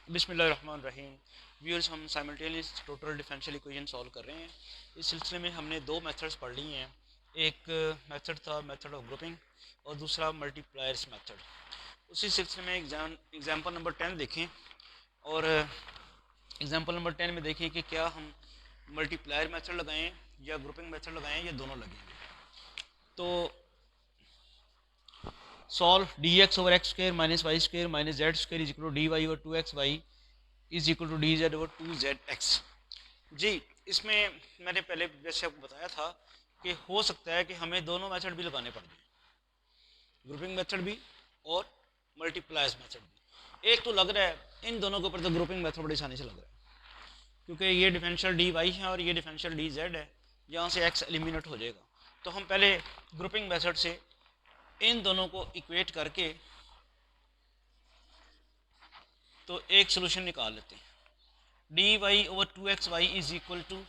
बिस्मिल्लाहिर्रहमानिर्रहीम। व्यूअर्स, हम simultaneous total differential equation solve कर रहे हैं। इस सिलसिले में हमने दो मेथड्स पढ़ ली हैं। एक मेथड था मेथड ऑफ ग्रुपिंग और दूसरा मल्टीप्लायर्स मेथड। उसी सिलसिले में एग्जांपल नंबर 10 देखें और एग्जांपल नंबर 10 में देखें कि क्या हम मल्टीप्लायर मेथड लगाएं या ग्रुपिंग मेथड लगाएं या दोनों लगेंगे। तो solve d x over x square minus y square minus z square is equal to d y over two x y is equal to d z over two z x. जी, इसमें मैंने पहले जैसे आपको बताया था कि हो सकता है कि हमें दोनों मेथड भी लगाने पड़ जाए, ग्रुपिंग मेथड भी और मल्टीप्लायर्स मेथड भी। एक तो लग रहा है इन दोनों के ऊपर तो ग्रुपिंग मेथड बड़ी आसानी से लग रहा है, क्योंकि ये डिफरेंशियल डी वाई है और ये डिफरेंशियल डी जेड है, यहाँ से एक्स एलिमिनेट हो जाएगा। तो हम पहले ग्रुपिंग मेथड से इन दोनों को इक्वेट करके तो एक सोल्यूशन निकाल लेते हैं। D y over two x y is equal to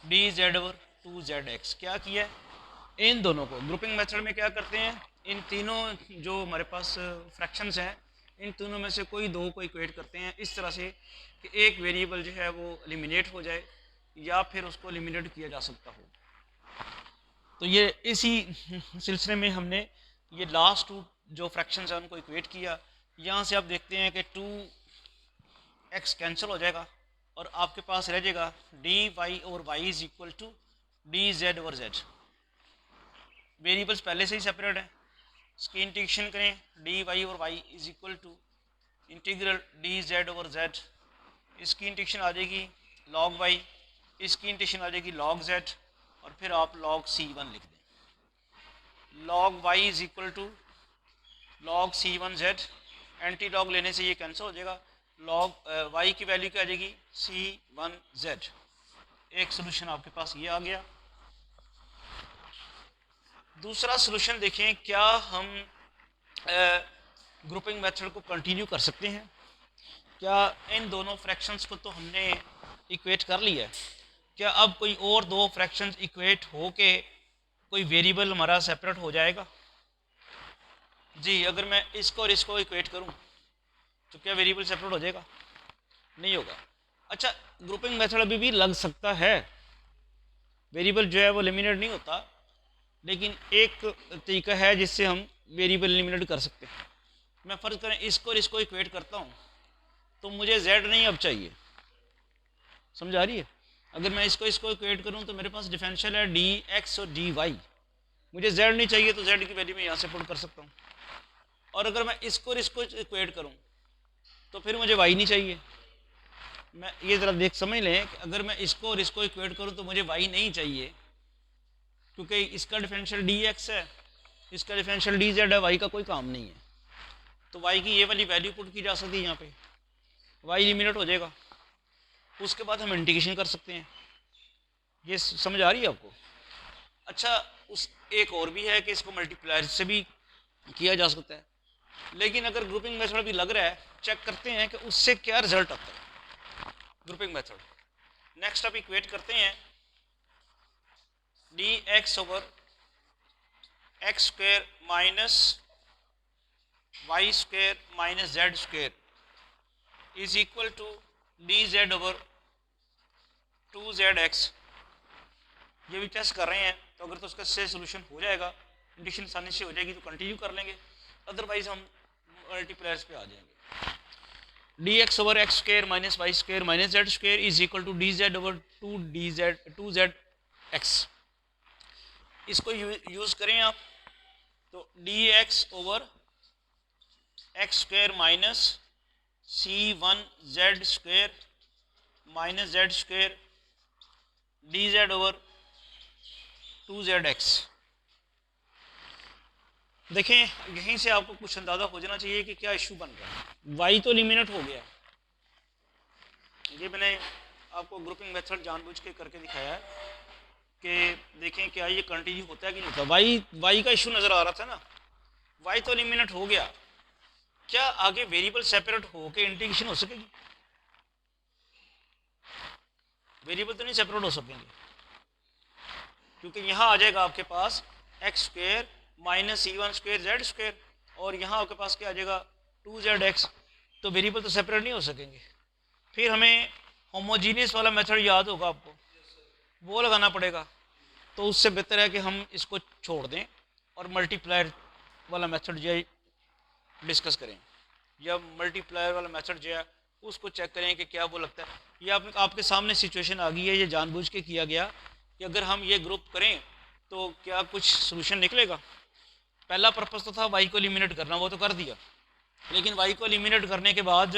d z over two z x. क्या किया है, इन दोनों को ग्रुपिंग मेथड में क्या करते हैं, इन तीनों जो हमारे पास फ्रैक्शंस हैं इन तीनों में से कोई दो को इक्वेट करते हैं इस तरह से कि एक वेरिएबल जो है वो एलिमिनेट हो जाए या फिर उसको एलिमिनेट किया जा सकता हो। तो ये इसी सिलसिले में हमने ये लास्ट टू जो फ्रैक्शंस हैं उनको इक्वेट किया। यहाँ से आप देखते हैं कि टू एक्स कैंसिल हो जाएगा और आपके पास रह जाएगा d y over y is equal to d z over z. Variables पहले से ही सेपरेट हैं, इसकी इंटीग्रेशन करें, d y over y is equal to integral d z over z. इसकी इंटीग्रेशन आ जाएगी लॉग वाई, इसकी इंटीग्रेशन आ जाएगी लॉग जेड और फिर आप लॉग सी वन लिख दें। Log y is equal to log c one z, anti log लेने से ये कैंसिल हो जाएगा। लॉग वाई की वैल्यू क्या आ जाएगी सी वन जेड। एक सोल्यूशन आपके पास ये आ गया। दूसरा सोल्यूशन देखें, क्या हम ग्रुपिंग मेथड को कंटिन्यू कर सकते हैं। क्या इन दोनों फ्रैक्शंस को तो हमने इक्वेट कर लिया है, क्या अब कोई और दो फ्रैक्शंस इक्वेट हो के कोई वेरिएबल हमारा सेपरेट हो जाएगा। जी, अगर मैं इसको और इसको इक्वेट करूं तो क्या वेरिएबल सेपरेट हो जाएगा, नहीं होगा। अच्छा, ग्रुपिंग मेथड अभी भी लग सकता है, वेरिएबल जो है वो एलिमिनेट नहीं होता, लेकिन एक तरीका है जिससे हम वेरिएबल एलिमिनेट कर सकते हैं। मैं फ़र्ज करें इसको और इसको इक्वेट करता हूँ तो मुझे z नहीं अब चाहिए, समझ आ रही है। अगर मैं इसको इक्वेट करूँ तो मेरे पास डिफरेंशियल है डी एक्स और डी वाई, मुझे z नहीं चाहिए तो z की वैल्यू मैं यहाँ से पुट कर सकता हूँ। और अगर मैं इसको और इसको इक्वेट करूँ तो फिर मुझे y नहीं चाहिए। मैं ये ज़रा देख समझ लें कि अगर मैं इसको और इसको इक्वेट करूँ तो मुझे y नहीं चाहिए, क्योंकि इसका डिफरेंशियल डी एक्स है, इसका डिफरेंशियल डी जेड है, y का कोई काम नहीं है। तो y की ये वाली वैल्यू पुट की जा सकती है यहाँ पे, y एलिमिनेट हो जाएगा। उसके बाद हम इंटीग्रेशन कर सकते हैं। ये समझ आ रही है आपको। अच्छा, उस एक और भी है कि इसको मल्टीप्लायर से भी किया जा सकता है, लेकिन अगर ग्रुपिंग मेथड भी लग रहा है, चेक करते हैं कि उससे क्या रिजल्ट आता है ग्रुपिंग मेथड। नेक्स्ट आप इक्वेट करते हैं d x over x square minus y square minus z square is equal to d z over two z x. ये भी टेस्ट कर रहे हैं, तो अगर तो उसका से सोल्यूशन हो जाएगा, इंटीग्रेशन आसानी से हो जाएगी तो कंटिन्यू कर लेंगे, अदरवाइज हम मल्टीप्लायर्स पे आ जाएंगे। D x over x square minus y square minus z square is equal to d z over two z x. इसको यूज करें आप तो d x over x square minus c one z square minus z square d z over two z x. देखें, यहीं से आपको कुछ अंदाजा हो जाना चाहिए कि क्या इशू बन रहा है। वाई तो एलिमिनेट हो गया, ये मैंने आपको ग्रुपिंग मेथड जानबूझ के करके दिखाया है कि देखें क्या ये कंटिन्यू होता है कि नहीं होता। वाई का इशू नज़र आ रहा था ना, वाई तो एलिमिनेट हो गया, क्या आगे वेरिएबल सेपरेट हो के इंटीग्रेशन हो सकेगी। वेरिएबल तो नहीं सेपरेट हो सकेंगे, क्योंकि यहाँ आ जाएगा आपके पास x square minus c one square z square और यहाँ आपके पास क्या आ जाएगा टू जेड एक्स। तो वेरिएबल तो सेपरेट नहीं हो सकेंगे। फिर हमें होमोजीनियस वाला मेथड याद होगा आपको, वो लगाना पड़ेगा। तो उससे बेहतर है कि हम इसको छोड़ दें और मल्टीप्लायर वाला मेथड जो है डिस्कस करें, या मल्टीप्लायर वाला मेथड जो है उसको चेक करें कि क्या वो लगता है। ये आपके सामने सिचुएशन आ गई है, ये जानबूझ के किया गया कि अगर हम ये ग्रुप करें तो क्या कुछ सोल्यूशन निकलेगा। पहला पर्पस तो था वाई को एलिमिनेट करना, वो तो कर दिया, लेकिन वाई को एलिमिनेट करने के बाद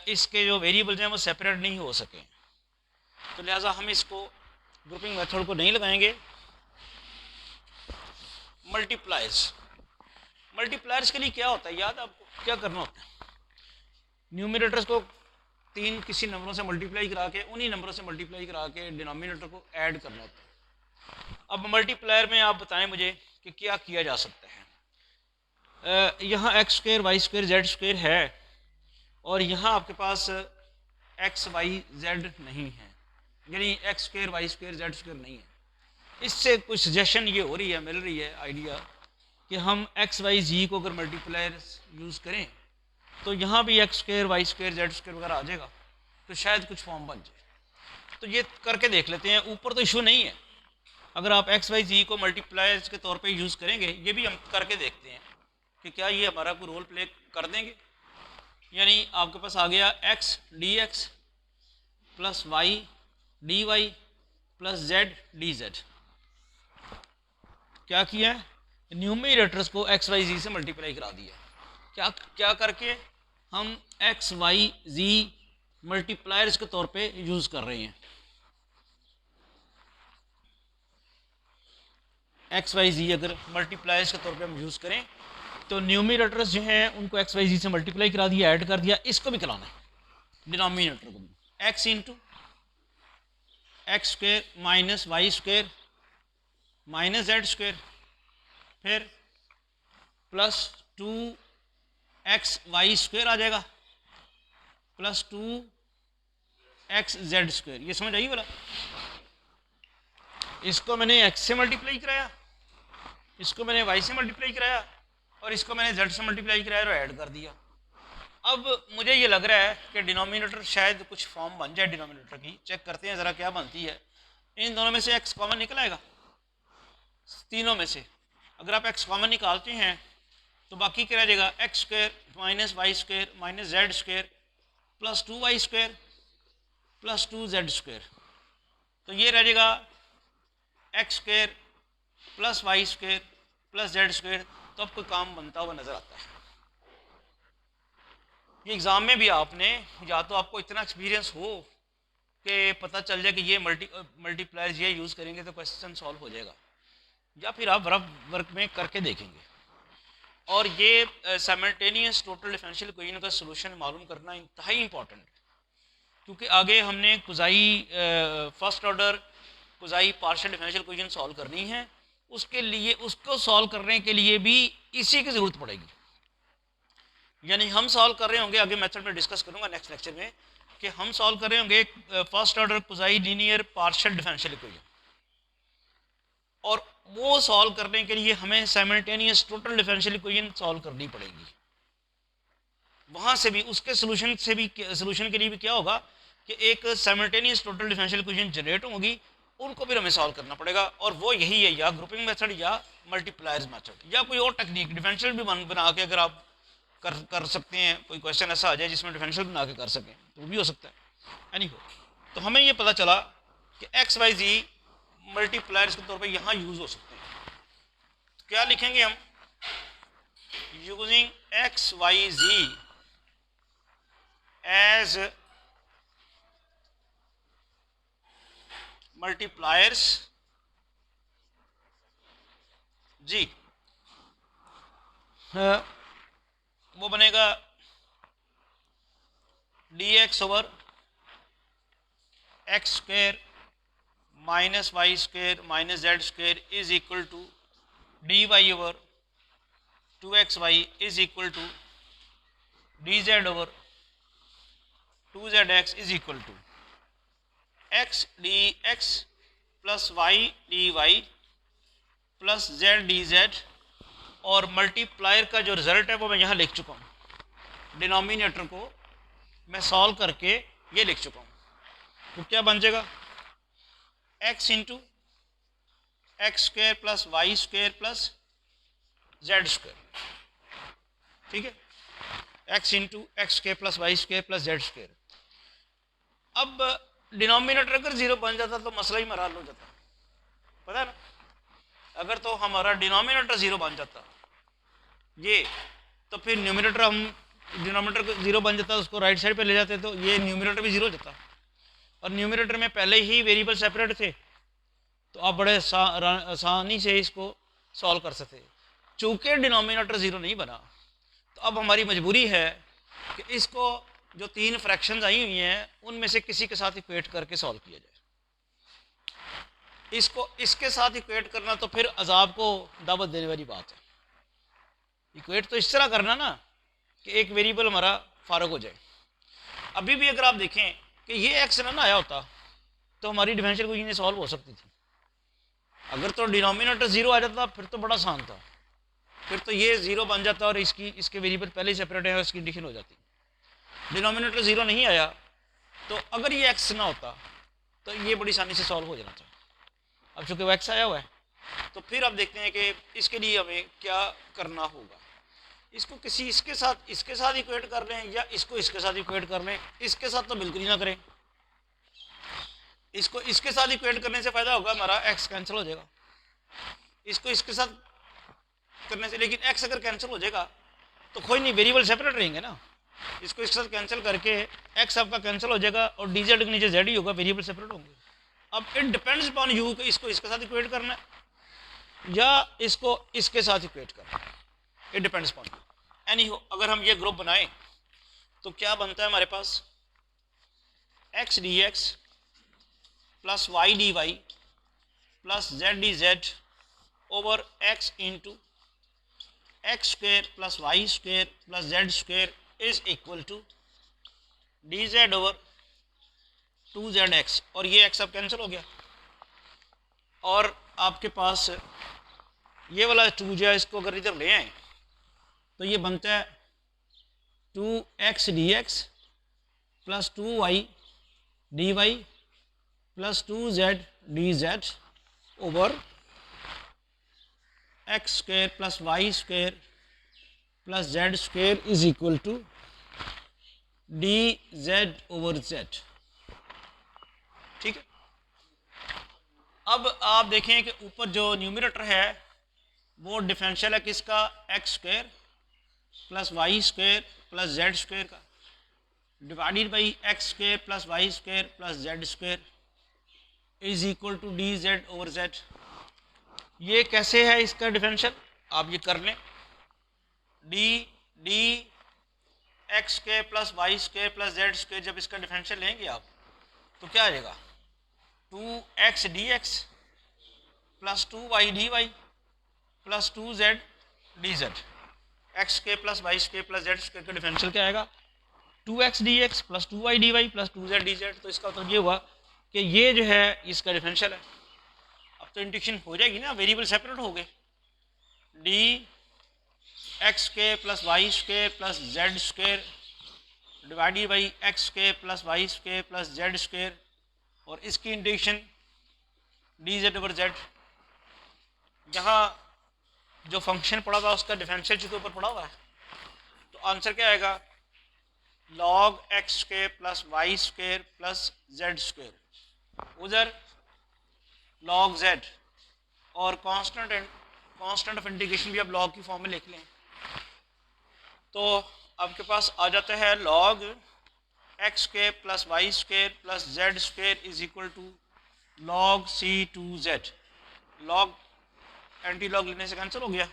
इसके जो वेरिएबल्स हैं वो सेपरेट नहीं हो सके, तो लिहाजा हम इसको ग्रुपिंग मेथड को नहीं लगाएंगे। मल्टीप्लायर्स के लिए क्या होता है, याद आपको क्या करना होता है? न्यूमिनेटर्स को 3 किसी नंबरों से मल्टीप्लाई करा के, उन्हीं नंबरों से मल्टीप्लाई करा के डिनोमिनेटर को ऐड करना होता है। अब मल्टीप्लायर में आप बताएं मुझे कि क्या किया जा सकता है। यहाँ x square y square z square है, और यहाँ आपके पास एक्स वाई जेड नहीं है, यानी x square y square z square नहीं है। इससे कुछ सजेशन ये हो रही है, मिल रही है आइडिया कि हम एक्स वाई जी को अगर मल्टीप्लायर यूज़ करें तो यहाँ भी x square y square z square वगैरह आ जाएगा, तो शायद कुछ फॉर्म बन जाए। तो ये करके देख लेते हैं। ऊपर तो इशू नहीं है, अगर आप एक्स वाई जी को मल्टीप्लायर्स के तौर पे यूज़ करेंगे, ये भी हम करके देखते हैं कि क्या ये हमारा कोई रोल प्ले कर देंगे। यानी आपके पास आ गया x d x plus y d y plus z d z. क्या किया है, न्यूमिनेटर्स को एक्स वाई जी से मल्टीप्लाई करा दिया। क्या क्या करके हम एक्स वाई जी मल्टीप्लायर्स के तौर पे यूज़ कर रहे हैं। एक्स वाई जी अगर मल्टीप्लायर्स के तौर पे हम यूज़ करें तो न्यूमिनेटर्स जो हैं उनको एक्स वाई जी से मल्टीप्लाई करा दिया, ऐड कर दिया, इसको भी कराना है डिनोमिनेटर को भी। X into x square minus y square minus z square, फिर प्लस 2x वाई स्क्वायर आ जाएगा प्लस 2x जेड स्क्वायर। ये समझ आई वाला? इसको मैंने x से मल्टीप्लाई कराया, इसको मैंने y से मल्टीप्लाई कराया, और इसको मैंने z से मल्टीप्लाई कराया और ऐड कर दिया। अब मुझे ये लग रहा है कि डिनोमिनेटर शायद कुछ फॉर्म बन जाए डिनोमिनेटर की। चेक करते हैं ज़रा क्या बनती है। इन दोनों में से x कॉमन निकल आएगा, तीनों में से अगर आप x कॉमन निकालते हैं तो बाकी क्या रह जाएगा, x square minus y square minus z square plus 2y square plus 2z square. तो ये रह जाएगा x square plus y square plus z square. तो अब कोई काम बनता हुआ नज़र आता है। ये एग्ज़ाम में भी आपने, या तो आपको इतना एक्सपीरियंस हो कि पता चल जाए कि ये मल्टीप्लायर्स ये यूज़ करेंगे तो क्वेश्चन सॉल्व हो जाएगा, या फिर आप रफ वर्क में करके देखेंगे। और ये साइमल्टेनियस टोटल डिफरेंशियल इक्वेशन का सलूशन मालूम करना इंतहाई इंपॉर्टेंट है, क्योंकि आगे हमने कुजाई फर्स्ट ऑर्डर कुजाई पार्शियल डिफरेंशियल इक्वेशन सॉल्व करनी है। उसके लिए, उसको सॉल्व करने के लिए भी इसी की ज़रूरत पड़ेगी। यानी हम सॉल्व कर रहे होंगे, आगे मेथड में डिस्कस करूंगा नेक्स्ट लेक्चर में, कि हम सॉल्व कर रहे होंगे फर्स्ट ऑर्डर कुजाई लीनियर पार्शियल डिफरेंशियल इक्वेशन, और वो सॉल्व करने के लिए हमें simultaneous total differential equation solve करनी पड़ेगी। वहाँ से भी, उसके सोल्यूशन से भी, सोल्यूशन के लिए भी क्या होगा कि एक simultaneous total differential equation generate होगी, उनको भी हमें सॉल्व करना पड़ेगा। और वो यही है, या ग्रुपिंग मेथड या मल्टीप्लायर्स मेथड, या कोई और टेक्निक डिफरेंशियल भी बना के अगर आप कर सकते हैं। कोई क्वेश्चन ऐसा आ जाए जिसमें डिफरेंशियल बना के कर सकें तो वो भी हो सकता है। एनी हो, तो हमें ये पता चला कि एक्स वाई जी मल्टीप्लायर्स के तौर पे यहाँ यूज़ हो सकते हैं। तो क्या लिखेंगे हम, using x y g as multipliers जी, वो बनेगा d x over x square minus y square minus z square is equal to d y over 2xy is equal to d z over 2zx is equal to x d x plus y d y plus z d z. और multiplier का जो result है वो मैं यहाँ लिख चुका हूँ। डिनोमिनेटर को मैं सॉल्व करके ये लिख चुका हूँ। तो क्या बन जाएगा, x into x square plus y square plus z square, ठीक है, x into x square plus y square plus z square. अब डिनोमिनेटर अगर जीरो बन जाता तो मसला ही हमारा हल हो जाता, पता है ना। अगर तो हमारा डिनोमिनेटर जीरो बन जाता ये, तो फिर न्यूमिनेटर हम डिनोमिनेटर जीरो बन जाता, उसको राइट साइड पे ले जाते तो ये न्यूमिनेटर भी जीरो हो जाता, और न्यूमिनेटर में पहले ही वेरिएबल सेपरेट थे, तो आप बड़े आसानी से इसको सॉल्व कर सकते। चूंकि डिनोमिनेटर जीरो नहीं बना, तो अब हमारी मजबूरी है कि इसको जो तीन फ्रैक्शंस आई हुई हैं उनमें से किसी के साथ इक्वेट करके सॉल्व किया जाए। इसको इसके साथ इक्वेट करना तो फिर अजाब को दावत देने वाली बात है। इक्वेट तो इस तरह करना ना कि एक वेरिएबल हमारा फारग हो जाए। अभी भी अगर आप देखें कि ये एक्स ना आया होता तो हमारी डिफरेंशियल इक्वेशन सॉल्व हो सकती थी। अगर तो डिनोमिनेटर जीरो आ जाता फिर तो बड़ा आसान था, फिर तो ये जीरो बन जाता और इसके वेरिएबल पहले ही सेपरेट है और इसकी कंडीशन हो जाती। डिनोमिनेटर जीरो नहीं आया, तो अगर ये एक्स ना होता तो ये बड़ी आसानी से सॉल्व हो जाना था। अब चूंकि वो एक्स आया हुआ है, तो फिर अब देखते हैं कि इसके लिए हमें क्या करना होगा। इसको किसी इसके साथ इक्वेट कर लें या इसको इसके साथ इक्वेट कर लें। इसके साथ तो बिल्कुल ही ना करें, इसको इसके साथ इक्वेट करने से फायदा होगा हमारा एक्स कैंसिल हो जाएगा इसको इसके साथ करने से। लेकिन एक्स अगर कैंसिल हो जाएगा तो कोई नहीं, वेरिएबल सेपरेट रहेंगे ना। इसको इसके साथ कैंसिल करके एक्स आपका कैंसिल हो जाएगा और डी जेड के नीचे जेड ही होगा, वेरिएबल सेपरेट होंगे। अब इट डिपेंड्स अपॉन यू कि इसको इसके साथ इक्वेट करना है या इसको इसके साथ इक्वेट करना है, it depends upon you. Any हो, अगर हम ये ग्रुप बनाएं तो क्या बनता है हमारे पास, x d x plus y d y plus z d z over x into x square plus y square plus z square is equal to d z over 2zx। और ये x अब कैंसिल हो गया और आपके पास ये वाला 2 जो है, इसको अगर इधर ले आए तो ये बनता है 2x dx plus 2y dy plus 2z dz over x square plus y square plus z square is equal to d z over z, ठीक है। अब आप देखें कि ऊपर जो न्यूमिनेटर है वो डिफरेंशियल है किसका, x square plus y square plus z square का, divided by x square plus y square plus z square is equal to d z over z. ये कैसे है इसका डिफरेंशियल, आप ये कर लें, d d x square plus y square plus z square, जब इसका डिफरेंशियल लेंगे आप तो क्या आ जाएगा, 2x dx plus 2y dy plus 2z dz। X square plus y square plus z square का डिफरेंशियल क्या आएगा, 2x dx plus 2y dy plus 2z dz। तो इसका मतलब ये हुआ कि ये जो है इसका डिफरेंशियल है। अब तो इंटीग्रेशन हो जाएगी ना, वेरिएबल सेपरेट हो गए, d x square plus y square plus z square divided by x square plus y square plus z square और इसकी integration d z over z. यहाँ जो फंक्शन पड़ा था उसका डिफरेंशियल के ऊपर पड़ा हुआ है, तो आंसर क्या आएगा, log x square plus y square plus z square, उधर लॉग जेड और कांस्टेंट ऑफ इंटीग्रेशन भी अब लॉग की फॉर्म में लिख लें तो आपके पास आ जाता है log x square plus y square plus z square is equal to log c two z. Log anti log लेने से कैंसिल हो गया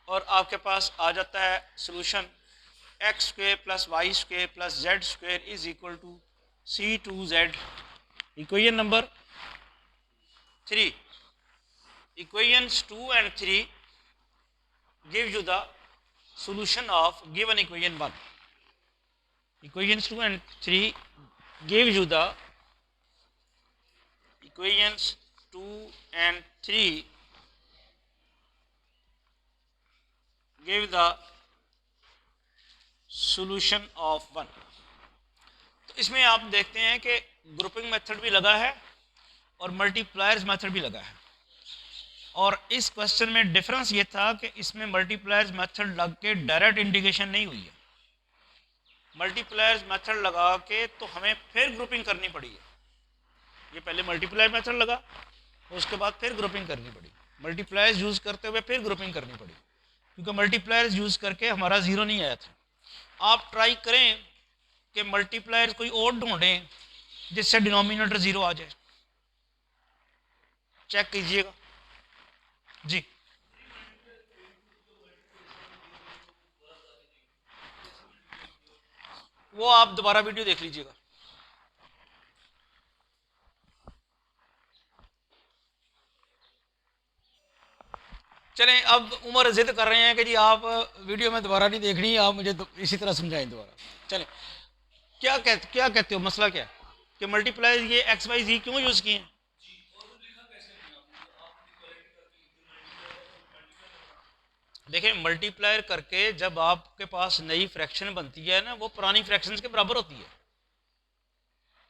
और आपके पास आ जाता है solution x square plus y square plus z square is equal to c two z. Equation number 3, equations 2 and 3 give you the solution of given equation 1. Equations 2 and 3 give you the equations 2 and 3 give the solution of one. तो इसमें आप देखते हैं कि grouping method भी लगा है और मल्टीप्लायर्स मेथड भी लगा है। और इस क्वेश्चन में डिफरेंस ये था कि इसमें मल्टीप्लायर्स मेथड लग के डायरेक्ट इंटीग्रेशन नहीं हुई है। मल्टीप्लायर्स मेथड लगा के तो हमें फिर ग्रुपिंग करनी पड़ी है। ये पहले मल्टीप्लायर मेथड लगा, उसके बाद फिर ग्रुपिंग करनी पड़ी। मल्टीप्लायर्स यूज़ करते हुए फिर ग्रुपिंग करनी पड़ी, क्योंकि मल्टीप्लायर्स यूज़ करके हमारा ज़ीरो नहीं आया था। आप ट्राई करें कि मल्टीप्लायर्स कोई और ढूंढें जिससे डिनोमिनेटर ज़ीरो आ जाए, चेक कीजिएगा जी। वो आप दोबारा वीडियो देख लीजिएगा। चलें, अब उमर जिद कर रहे हैं कि जी आप वीडियो में दोबारा नहीं देखनी, आप मुझे इसी तरह समझाएं दोबारा। चलें, क्या कहते हो, मसला क्या है कि मल्टीप्लाई ये एक्स वाई जी क्यों यूज़ किए हैं? देखिए, मल्टीप्लायर करके जब आपके पास नई फ्रैक्शन बनती है ना, वो पुरानी फ्रैक्शन के बराबर होती है।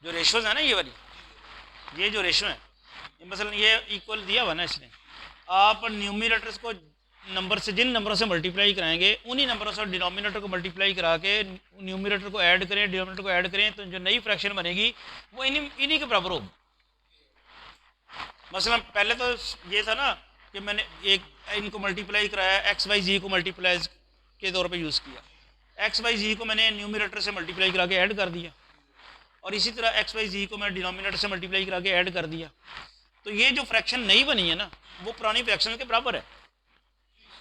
जो रेशोज है ना, ये वाली, ये जो रेशो है, मसलन ये इक्वल दिया हुआ ना इसने, आप न्यूमिनेटर्स को नंबर से, जिन नंबरों से मल्टीप्लाई कराएंगे उन्हीं नंबरों से डिनोमिनेटर को मल्टीप्लाई करा के न्यूमिनेटर को ऐड करें, डिनोमिनेटर को ऐड करें, तो जो नई फ्रैक्शन बनेगी वो इन्हीं के बराबर होगी। मसलन पहले तो ये था ना कि मैंने एक इनको मल्टीप्लाई कराया, एक्स वाई जी को मल्टीप्लाई के तौर पे यूज़ किया, एक्स वाई जी को मैंने न्यूमिनेटर से मल्टीप्लाई करा के ऐड कर दिया, और इसी तरह एक्स वाई जी को मैं डिनोमिनेटर से मल्टीप्लाई करा के ऐड कर दिया। तो ये जो फ्रैक्शन नई बनी है ना, वो पुरानी फ्रैक्शन के बराबर है।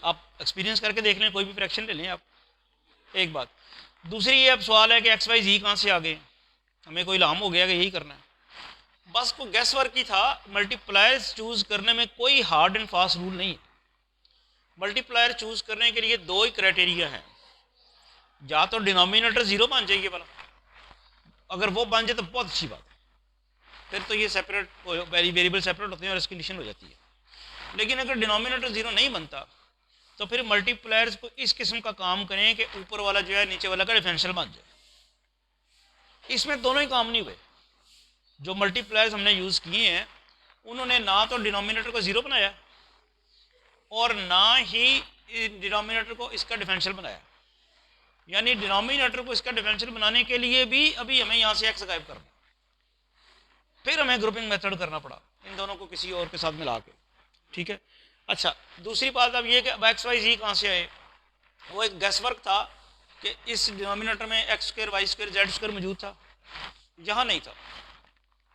आप एक्सपीरियंस करके देख लें, कोई भी फ्रैक्शन ले लें आप। एक बात। दूसरी ये अब सवाल है कि एक्स वाई जी कहाँ से आ गए, हमें कोई इल्हाम हो गया कि यही करना है? बस को गैस वर्क ही था। मल्टीप्लायर्स चूज़ करने में कोई हार्ड एंड फास्ट रूल नहीं है। मल्टीप्लायर चूज़ करने के लिए दो ही क्राइटेरिया हैं, या तो डिनोमिनेटर ज़ीरो बन जाएगी वाला, अगर वो बन जाए तो बहुत अच्छी बात है, फिर तो ये सेपरेट वेरिएबल सेपरेट होते हैं और इसकी कंडीशन हो जाती है। लेकिन अगर डिनोमिनेटर ज़ीरो नहीं बनता तो फिर मल्टीप्लायर्स को इस किस्म का काम करें कि ऊपर वाला जो है नीचे वाला का डिफरेंशियल बन जाए। इसमें दोनों ही काम नहीं हुए। जो मल्टीप्लायर्स हमने यूज़ किए हैं उन्होंने ना तो डिनोमिनेटर को ज़ीरो बनाया और ना ही डिनोमिनेटर को इसका डिफरेंशियल बनाया। यानी डिनोमिनेटर को इसका डिफरेंशियल बनाने के लिए भी अभी हमें यहाँ से एक्स गायब करना, फिर हमें ग्रुपिंग मेथड करना पड़ा इन दोनों को किसी और के साथ मिला के। ठीक है। अच्छा, दूसरी बात अब ये कि अब एक्स वाई जी कहाँ से आए? वो एक गैस वर्क था कि इस डिनोमिनेटर में x square y square z square मौजूद था, यहाँ नहीं था।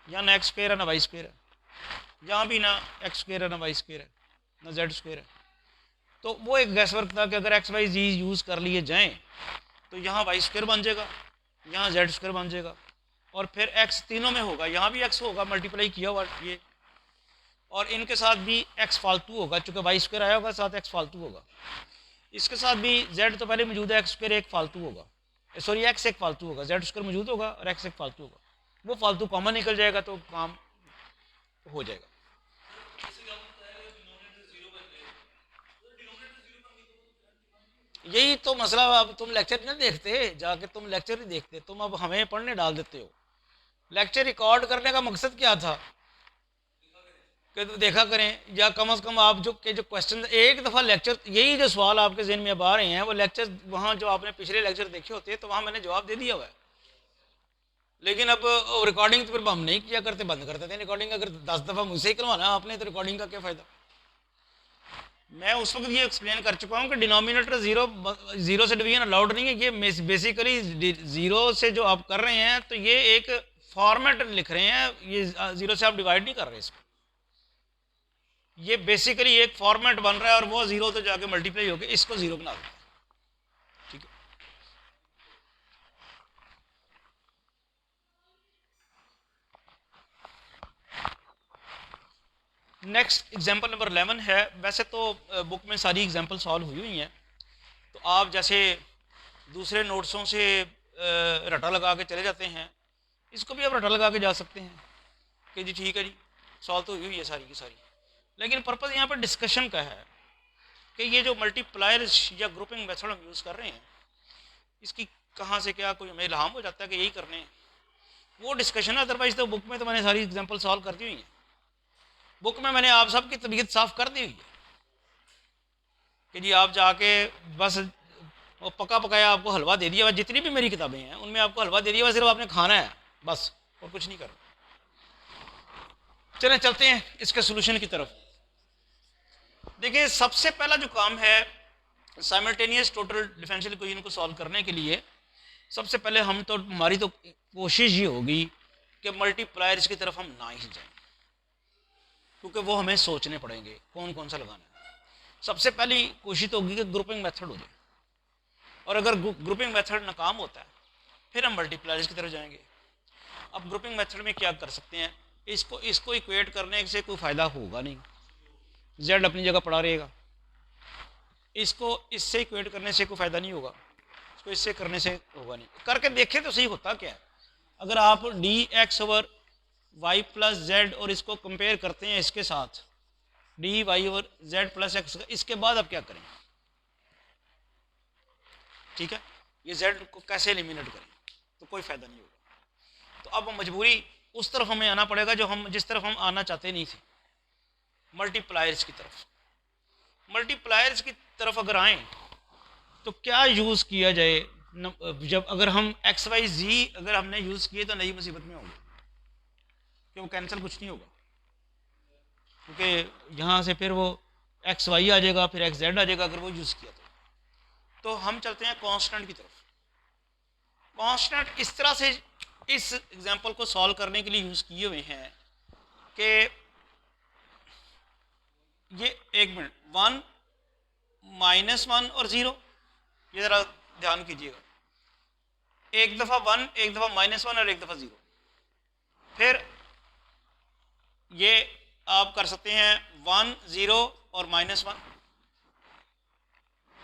यहाँ ना एक्स स्क्वायर है ना वाई स्क्वायर है, यहाँ भी ना एक्स स्क्वायर है ना वाई स्क्वायर है ना जेड स्क्वायर है। तो वो एक गैस वर्क था कि अगर एक्स वाई जी यूज़ कर लिए जाएँ तो यहाँ वाई स्क्वायर बन जाएगा, यहाँ जेड स्क्वायर बन जाएगा, और फिर एक्स तीनों में होगा, यहाँ भी एक्स होगा मल्टीप्लाई किया हुआ ये, और इनके साथ भी एक्स फालतू होगा, चूँकि वाई स्क्वायर आया होगा साथ एक्स फालतू होगा। इसके साथ भी जेड तो पहले मौजूद है, एक्स स्क्वायर एक फालतू होगा, सॉरी एक्स एक फालतू होगा, जेड स्क्वायर मौजूद होगा और एक्स एक फालतू होगा। वो फालतू कॉमन निकल जाएगा तो काम हो जाएगा। यही तो मसला। अब तुम लेक्चर नहीं देखते, जाके तुम लेक्चर नहीं देखते, तुम अब हमें पढ़ने डाल देते हो। लेक्चर रिकॉर्ड करने का मकसद क्या था कि तो देखा करें, या कम से कम आप जो क्वेश्चन एक दफ़ा लेक्चर, यही जो सवाल आपके जहन में अब आ रहे हैं वो लेक्चर वहाँ जो आपने पिछले लेक्चर देखे होते तो वहाँ मैंने जवाब दे दिया हुआ है। लेकिन अब रिकॉर्डिंग तो फिर हम नहीं किया करते, बंद करते थे रिकॉर्डिंग। अगर 10 दफ़ा मुझसे ही करवाना आपने तो रिकॉर्डिंग का क्या फ़ायदा? मैं उस वक्त ये एक्सप्लेन कर चुका हूँ कि डिनोमिनेटर ज़ीरो से डिवीजन अलाउड नहीं है। ये बेसिकली ज़ीरो से जो आप कर रहे हैं तो ये एक फॉर्मेट लिख रहे हैं, ये ज़ीरो से आप डिवाइड नहीं कर रहे इसको। ये बेसिकली एक फॉर्मेट बन रहा है और वो ज़ीरो तो जाके मल्टीप्लाई होकर इसको ज़ीरो बना देता है। ठीक है। नेक्स्ट एग्जांपल नंबर 11 है। वैसे तो बुक में सारी एग्जांपल सॉल्व हुई हैं, तो आप जैसे दूसरे नोट्सों से रटा लगा के चले जाते हैं, इसको भी आप रटा लगा के जा सकते हैं कि जी ठीक है जी सॉल्व तो हुई है सारी की सारी। लेकिन पर्पज़ यहाँ पर डिस्कशन का है कि ये जो मल्टीप्लायर या ग्रुपिंग मेथड हम यूज़ कर रहे हैं, इसकी कहाँ से क्या कोई हमें इल्हाम हो जाता है कि यही करने हैं, वो डिस्कशन है। अदरवाइज तो बुक में तो मैंने सारी एग्जांपल सॉल्व कर दी हुई है। बुक में मैंने आप सबकी तबीयत साफ कर दी हुई है कि जी आप जाके बस वो पका पकाया आपको हलवा दे दिया, जितनी भी मेरी किताबें हैं उनमें आपको हलवा दे दिया, सिर्फ आपने खाना है बस, और कुछ नहीं करना। चलें चलते हैं इसके सोल्यूशन की तरफ। देखिए सबसे पहला जो काम है साइमल्टेनियस टोटल डिफरेंशियल इक्वेशन को सॉल्व करने के लिए, सबसे पहले हमारी तो कोशिश ये होगी कि मल्टीप्लायर्स की तरफ हम ना ही जाएं, क्योंकि वो हमें सोचने पड़ेंगे कौन कौन सा लगाना है। सबसे पहली कोशिश तो होगी कि ग्रुपिंग मेथड हो जाए, और अगर ग्रुपिंग मेथड नाकाम होता है फिर हम मल्टीप्लायर्स की तरफ जाएंगे। अब ग्रुपिंग मेथड में क्या कर सकते हैं, इसको इक्वेट करने से कोई फ़ायदा होगा नहीं, जेड अपनी जगह पड़ा रहेगा। इसको इससे इक्वेट करने से कोई फ़ायदा नहीं होगा, इसको इससे करने से होगा नहीं। करके देखें तो सही होता क्या है। अगर आप d x over y plus z और इसको कंपेयर करते हैं इसके साथ d y over z plus x, इसके बाद आप क्या करें, ठीक है, ये जेड को कैसे एलिमिनेट करें, तो कोई फ़ायदा नहीं होगा। तो अब मजबूरी उस तरफ हमें आना पड़ेगा जिस तरफ हम आना चाहते नहीं थे, मल्टीप्लायर्स की तरफ। मल्टीप्लायर्स की तरफ अगर आए तो क्या यूज़ किया जाए, जब अगर हम एक्स वाई जी अगर हमने यूज़ किए तो नई मुसीबत में होंगे, कि वो कैंसिल कुछ नहीं होगा, क्योंकि यहाँ से फिर वो एक्स वाई आ जाएगा, फिर एक्स जेड आ जाएगा अगर वो यूज़ किया तो हम चलते हैं कांस्टेंट की तरफ। कांस्टेंट इस तरह से इस एग्जांपल को सॉल्व करने के लिए यूज़ किए हुए हैं कि ये एक मिनट 1 -1 और 0, ये ज़रा ध्यान कीजिएगा, एक दफ़ा 1 एक दफ़ा -1 और एक दफ़ा 0। फिर ये आप कर सकते हैं 1 0 और -1,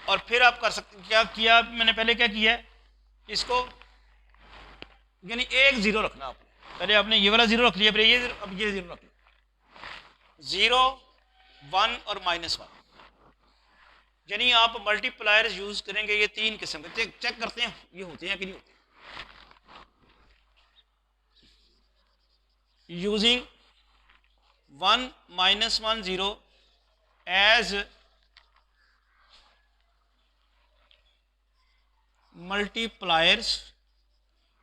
और फिर आप कर सकते, क्या किया मैंने पहले, क्या किया है, इसको यानी एक 0 रखना आपने, पहले आपने ये वाला 0 रख लिया, फिर ये अब ये 0 रख लिया, 0 1 और -1। यानी आप मल्टीप्लायर्स यूज करेंगे ये 3 किस्म के, चेक करते हैं ये होते हैं कि नहीं होते। यूजिंग 1 -1 0 एज मल्टीप्लायर्स,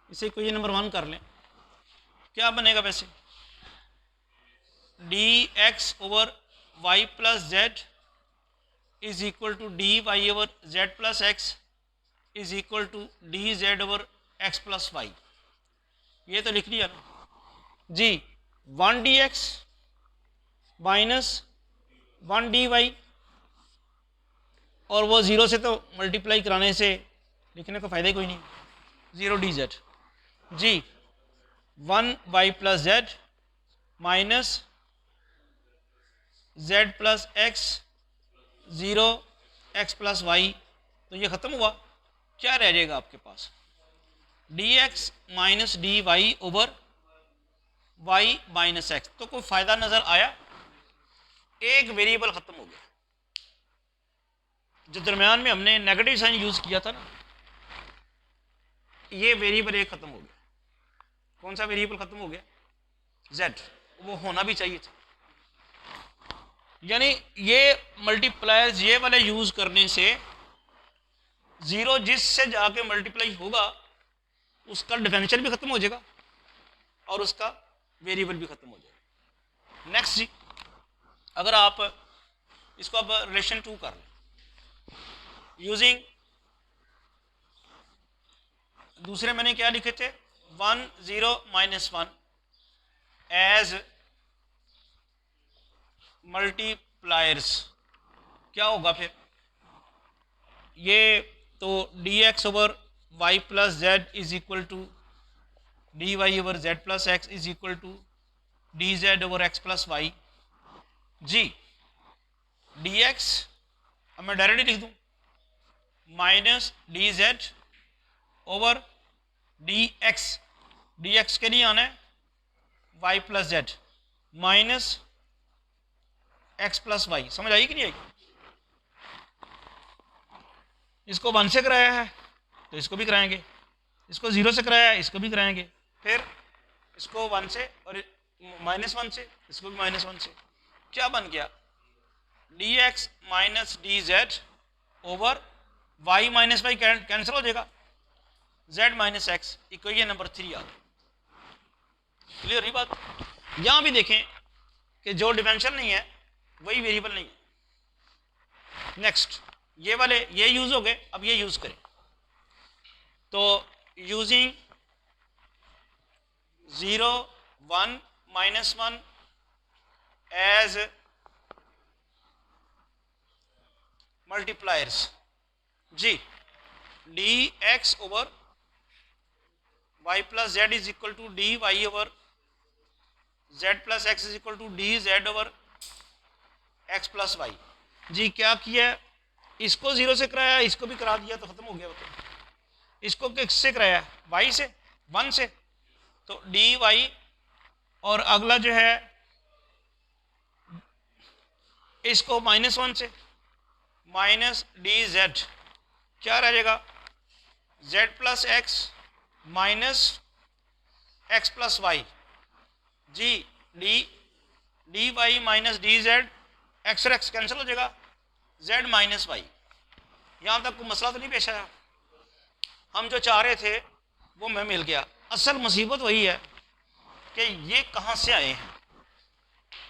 इसे इक्वेशन नंबर 1 कर लें, क्या बनेगा वैसे, d x over y plus z is equal to d y over z plus x is equal to d z over x plus y. ये तो लिख लिया ना जी, 1 d x minus 1 d y, और वो 0 से तो मल्टीप्लाई कराने से लिखने का फ़ायदा ही कोई नहीं, 0 डी जेड जी, 1 y plus z minus z plus x 0 x plus y, तो ये ख़त्म हुआ। क्या रह जाएगा आपके पास, d x minus d y over y minus x. तो कोई फ़ायदा नज़र आया, एक वेरिएबल ख़त्म हो गया, जो दरमियान में हमने नेगेटिव साइन यूज़ किया था ना, ये वेरिएबल एक ख़त्म हो गया। कौन सा वेरिएबल ख़त्म हो गया, जेड, वो होना भी चाहिए था। यानी ये मल्टीप्लायर्स ये वाले यूज़ करने से 0 जिससे जाके मल्टीप्लाई होगा उसका डिफरेंशियल भी ख़त्म हो जाएगा और उसका वेरिएबल भी ख़त्म हो जाएगा। नेक्स्ट जी, अगर आप इसको अब रिलेशन 2 कर लें, यूजिंग दूसरे मैंने क्या लिखे थे, 1 0 -1 एज मल्टीप्लायर्स, क्या होगा फिर, ये तो d x over y plus z is equal to d y over z plus x is equal to d z over x plus y जी, डी एक्स अब मैं डायरेक्टली लिख दूं minus d z over d x के लिए आना है y plus z minus x plus y. समझ आई कि नहीं आई, इसको 1 से कराया है तो इसको भी कराएंगे, इसको 0 से कराया, इसको भी कराएंगे, फिर इसको 1 से और -1 से, इसको भी -1 से। क्या बन गया? dx minus d z over y minus y cancel हो जाएगा, z minus x, equation number 3 आ गई। क्लियर ही बात? यहां भी देखें कि जो डिफरेंशियल नहीं है वही वेरिएबल नहीं है। नेक्स्ट ये वाले ये यूज हो गए, अब ये यूज करें। तो यूजिंग 0 1 -1 एज मल्टीप्लायर्स जी, d x over y plus z is equal to d y over z plus x is equal to d z over x plus y. जी क्या किया? इसको 0 से कराया, इसको भी करा दिया, तो खत्म हो गया। तो इसको किससे कराया? y से, 1 से, तो डी वाई, और अगला जो है इसको -1 से, माइनस डी जेड, क्या रह जाएगा? z plus x minus x plus y जी, d y minus d z, x और एक्स कैंसिल हो जाएगा, z माइनस वाई। यहाँ तक कोई मसला तो नहीं पेश आया? हम जो चाह रहे थे वो हमें मिल गया। असल मुसीबत वही है कि ये कहाँ से आए हैं।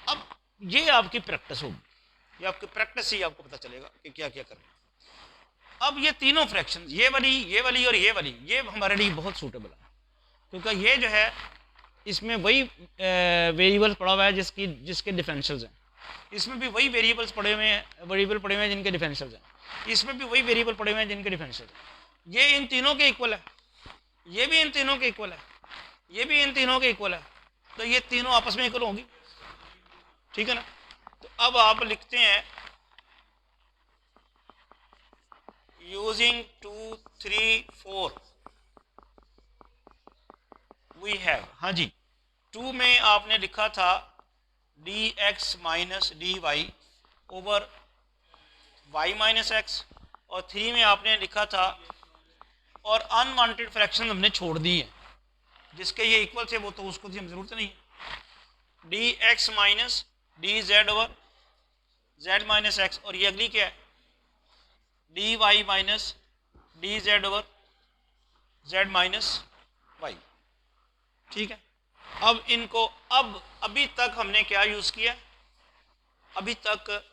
अब ये आपकी प्रैक्टिस होगी, ये आपकी प्रैक्टिस ही आपको पता चलेगा कि क्या क्या करना है। अब ये तीनों फ्रैक्शन, ये वाली और ये वाली, ये हमारे लिए बहुत सूटेबल है, क्योंकि ये जो है इसमें वही वेरिएबल्स पड़ा हुआ है जिसके डिफरेंशियल्स हैं, इसमें भी वही वेरिएबल पड़े हुए हैं जिनके डिफरेंशियल्स हैं, इसमें भी वही वेरिएबल पड़े हुए हैं जिनके डिफरेंशियल्स हैं। ये इन तीनों के इक्वल है, ये भी इन तीनों के इक्वल है, ये भी इन तीनों के इक्वल है, तो ये तीनों आपस में इक्वल होंगी, ठीक है ना। तो अब आप लिखते हैं यूजिंग 2 3 4 वी हैव, हाँ जी, 2 में आपने लिखा था d x minus d y over y minus x, और 3 में आपने लिखा था, और अनवांटेड फ्रैक्शन हमने छोड़ दी है, जिसके ये इक्वल थे वो तो उसको हम जरूरत नहीं है, d x minus d z over z minus x, और ये अगली क्या है? D y minus d z over z minus y, ठीक है। अब इनको अभी तक हमने क्या यूज़ किया? अभी तक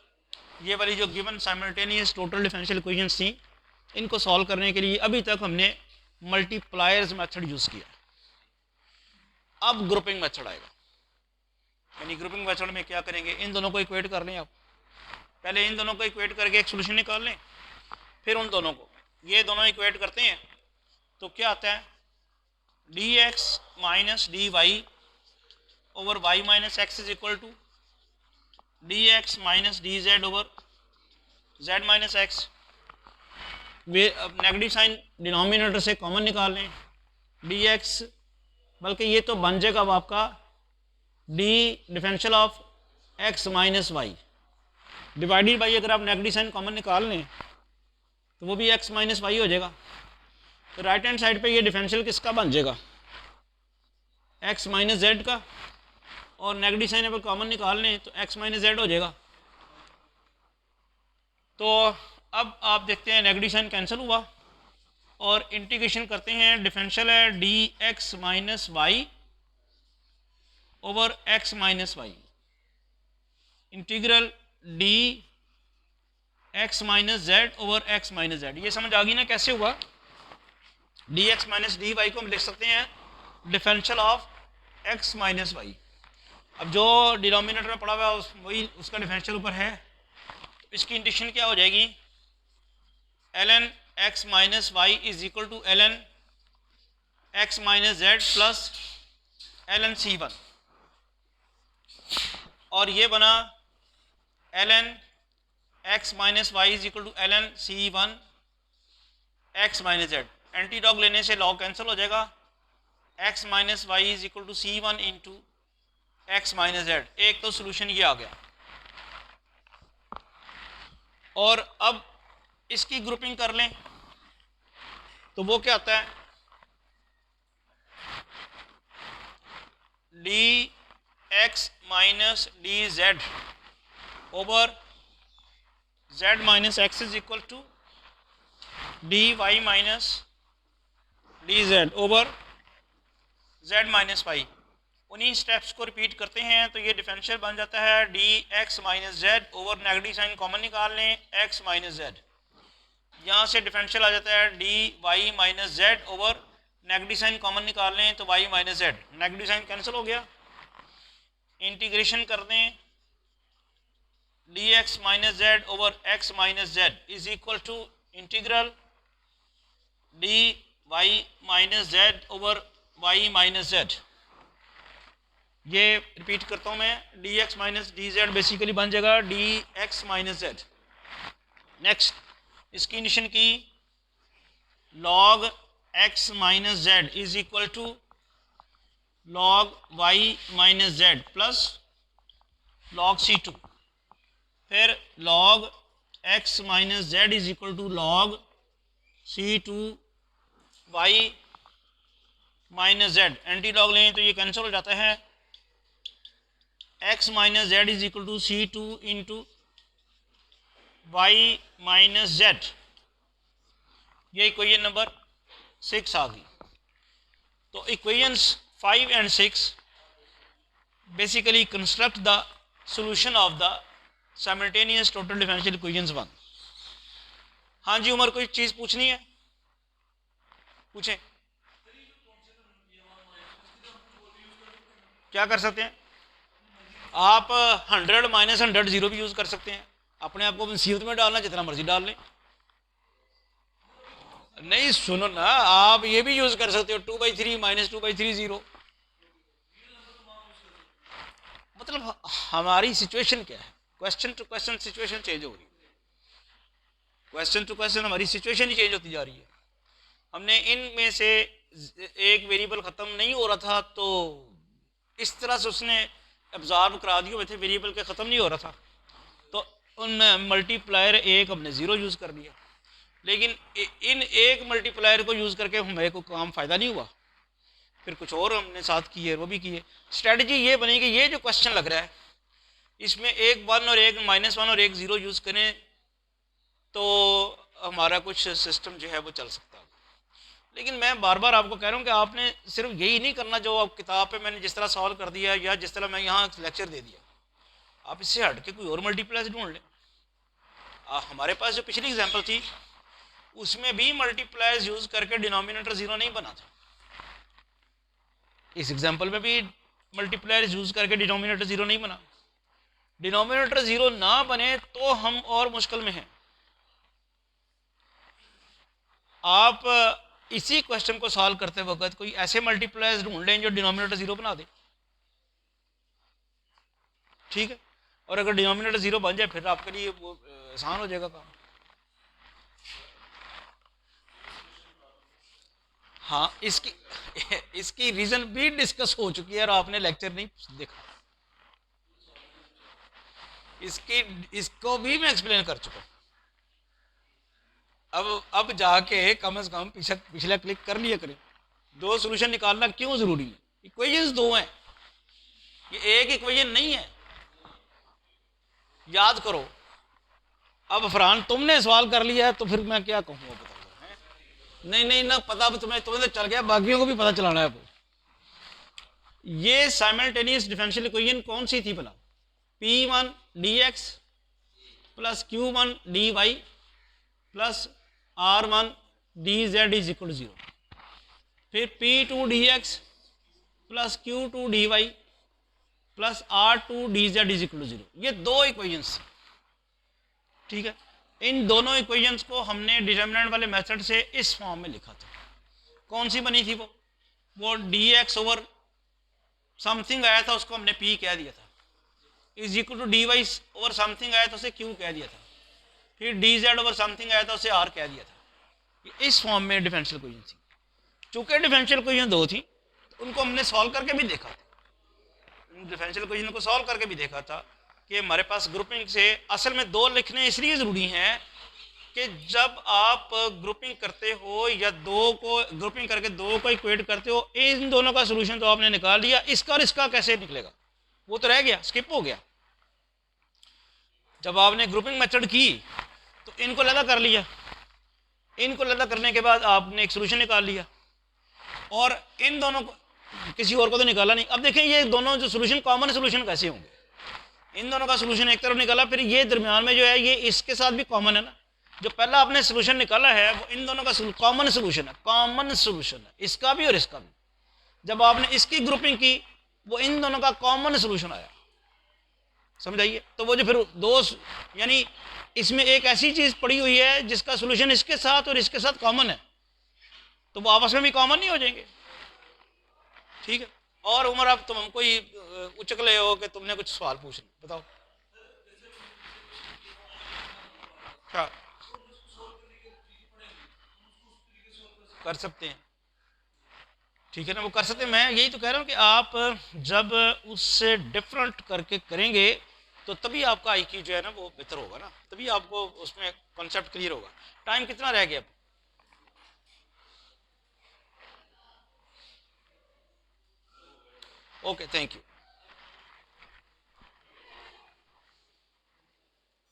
ये वाली जो given simultaneous total differential equations थी, इनको सॉल्व करने के लिए अभी तक हमने मल्टीप्लायर्स मेथड यूज़ किया। अब ग्रुपिंग मेथड आएगा, यानी ग्रुपिंग मेथड में क्या करेंगे? इन दोनों को इक्वेट कर लें आप, पहले इन दोनों को इक्वेट करके एक सोल्यूशन निकाल लें, फिर उन दोनों को, ये दोनों इक्वेट करते हैं तो क्या आता है? D x minus d y over y minus x is equal to d x minus d z over z minus x. Negative sign denominator से कॉमन निकाल लें, डी एक्स, बल्कि ये तो बन जाएगा अब आपका d differential of x minus y divided by, अगर आप नेगेटिव साइन कॉमन निकाल लें तो वो भी एक्स माइनस वाई हो जाएगा। तो राइट हैंड साइड पे ये डिफरेंशियल किसका बन जाएगा? एक्स माइनस जेड का, और नेगेटिव साइन अगर कॉमन निकाल लें तो एक्स माइनस जेड हो जाएगा। तो अब आप देखते हैं नेगेटिव साइन कैंसिल हुआ, और इंटीग्रेशन करते हैं, डिफरेंशियल है d x minus y over x minus y, integral d x minus z over x minus z. ये समझ आ गई ना कैसे हुआ? D x minus d y को हम लिख सकते हैं differential of x minus y. अब जो डिनोमिनेटर में पड़ा हुआ है वही उसका डिफरेंशियल ऊपर है, तो इसकी इंटीग्रेशन क्या हो जाएगी? ln x minus y is equal to ln x minus z plus ln c1, और ये बना ln x minus y is equal to ln c1 x minus z. Anti log लेने से लॉग कैंसिल हो जाएगा, x minus y is equal to c1 into x minus z. एक तो solution ये आ गया, और अब इसकी ग्रुपिंग कर लें, तो वो क्या आता है, d x minus d z over z minus x is equal to d y minus d z over z minus y. उन्हीं स्टेप्स को रिपीट करते हैं तो ये डिफरेंशियल बन जाता है d x minus z over negative sign common निकाल लें एक्स माइनस जेड। यहाँ से डिफरेंशियल आ जाता है d y minus z over negative sign common निकाल लें तो y minus z, negative sign cancel हो गया, इंटीग्रेशन कर दें d x minus z over x minus z is equal to integral d y minus z over y minus z. ये repeat करता हूँ मैं, d x minus d z basically बन जाएगा d x minus z. Next इसकी निशन की log x minus z is equal to log y minus z plus log c2, फिर log x minus z is equal to log c2 y minus z. Anti log लें तो ये cancel हो जाता है, x minus z is equal to c2 into y minus z. ये equation number 6 आ गई। तो equations 5 and 6 basically construct the solution of the simultaneous total differential equations 1। हाँ जी उमर, कोई चीज़ पूछनी है पूछें। क्या कर सकते हैं आप, 100 माइनस 100 जीरो भी यूज कर सकते हैं, अपने आप को मुसीबत में डालना जितना मर्जी डाल लें। नहीं सुनो ना, आप ये भी यूज कर सकते हो 2/3 माइनस 2/3 जीरो। मतलब हमारी सिचुएशन क्या है, question to question situation change हो रही है, क्वेश्चन टू क्वेश्चन हमारी सिचुएशन ही चेंज होती जा रही है। हमने इनमें से एक वेरिएबल ख़त्म नहीं हो रहा था तो इस तरह से उसने एब्जॉर्ब करा दिए हुए थे, वेरिएबल के ख़त्म नहीं हो रहा था तो उनमें मल्टीप्लायर एक हमने ज़ीरो यूज़ कर दिया। लेकिन इन एक मल्टीप्लायर को यूज़ करके हमें कोई काम फ़ायदा नहीं हुआ, फिर कुछ और हमने साथ किए, वो भी किए। स्ट्रेटजी ये बनी कि ये जो क्वेश्चन लग रहा है इसमें एक 1 और एक -1 और एक 0 यूज़ करें तो हमारा कुछ सिस्टम जो है वो चल सकता है। लेकिन मैं बार बार आपको कह रहा हूँ कि आपने सिर्फ यही नहीं करना जो आप किताब पे मैंने जिस तरह सॉल्व कर दिया या जिस तरह मैं यहाँ लेक्चर दे दिया, आप इससे हट के कोई और मल्टीप्लायर्स ढूंढ लें। हमारे पास जो पिछली एग्जांपल थी उसमें भी मल्टीप्लायर्स यूज करके डिनोमिनेटर 0 नहीं बना था, इस एग्जांपल में भी मल्टीप्लायर्स यूज करके डिनोमिनेटर 0 नहीं बना। डिनोमिनेटर 0 ना बने तो हम और मुश्किल में हैं। आप इसी क्वेश्चन को सॉल्व करते वक्त कोई ऐसे मल्टीप्लायर्स ढूंढ लें जो डिनोमिनेटर 0 बना दे, ठीक है। और अगर डिनोमिनेटर 0 बन जाए फिर आपके लिए वो आसान हो जाएगा काम। हाँ, इसकी रीजन भी डिस्कस हो चुकी है और आपने लेक्चर नहीं देखा, इसको भी मैं एक्सप्लेन कर चुका हूं। अब जाके कम से कम पिछला क्लिक कर लिया करें। दो सॉल्यूशन निकालना क्यों जरूरी है, इक्वेशंस दो हैं, ये एक इक्वेशन नहीं है, याद करो। अब फरहान तुमने सवाल कर लिया है तो फिर मैं क्या कहूँगा, बताओ। नहीं ना पता, तुम्हें तो चल गया, बाकियों को भी पता चलाना है। ये साइमल्टेनियस डिफरेंशियल इक्वेशन कौन सी थी भला, P1 dx plus Q1 dy plus R1 dz is equal to 0, फिर P2 dx plus Q2 dy plus R2 dz is equal to 0। ये दो इक्वेशंस, ठीक है। इन दोनों इक्वेशंस को हमने डिटरमिनेंट वाले मेथड से इस फॉर्म में लिखा था। कौन सी बनी थी वो dx ओवर समथिंग आया था, उसको हमने p कह दिया था, is equal to dy over something आया था उसे q कह दिया था, फिर dz ओवर समथिंग आया था उसे r कह दिया था। इस फॉर्म में डिफरेंशियल इक्वेशन थी। चूंकि डिफरेंशियल इक्वेशन दो थी तो उनको हमने सॉल्व करके भी देखा था, डिफरेंशियल इक्वेशन को सॉल्व करके भी देखा था कि हमारे पास ग्रुपिंग से असल में दो लिखने इसलिए ज़रूरी हैं कि जब आप ग्रुपिंग करते हो या दो को ग्रुपिंग करके दो को इक्वेट करते हो, इन दोनों का सोल्यूशन तो आपने निकाल लिया, इसका और इसका कैसे निकलेगा, वो तो रह गया, स्किप हो गया। जब आपने ग्रुपिंग मेथड की तो इनको अलग कर लिया, इनको अलग करने के बाद आपने एक सोल्यूशन निकाल लिया, और इन दोनों को किसी और को तो निकाला नहीं। अब देखें ये दोनों जो सोल्यूशन कॉमन सोल्यूशन कैसे होंगे, इन दोनों का सोल्यूशन एक तरफ निकाला, फिर ये दरमियान में जो है ये इसके साथ भी कॉमन है ना, जो पहला आपने सोल्यूशन निकाला है वो इन दोनों का कॉमन सोल्यूशन है, कॉमन सोल्यूशन है इसका भी और इसका भी। जब आपने इसकी ग्रुपिंग की वो इन दोनों का कॉमन सोल्यूशन आया, समझाइए। तो वो जो फिर दो, यानी इसमें एक ऐसी चीज पड़ी हुई है जिसका सोल्यूशन इसके साथ और इसके साथ कॉमन है, तो वो आपस में भी कॉमन नहीं हो जाएंगे, ठीक है। और उमर आप तुम हमको ही उचकले हो कि तुमने कुछ सवाल पूछना, बताओ क्या कर सकते हैं, ठीक है ना, वो कर सकते हैं। मैं यही तो कह रहा हूँ कि आप जब उससे डिफरेंट करके करेंगे तो तभी आपका आईक्यू जो है ना वो बेहतर होगा ना, तभी आपको उसमें कॉन्सेप्ट क्लियर होगा। टाइम कितना रह गया अब? Okay, thank you.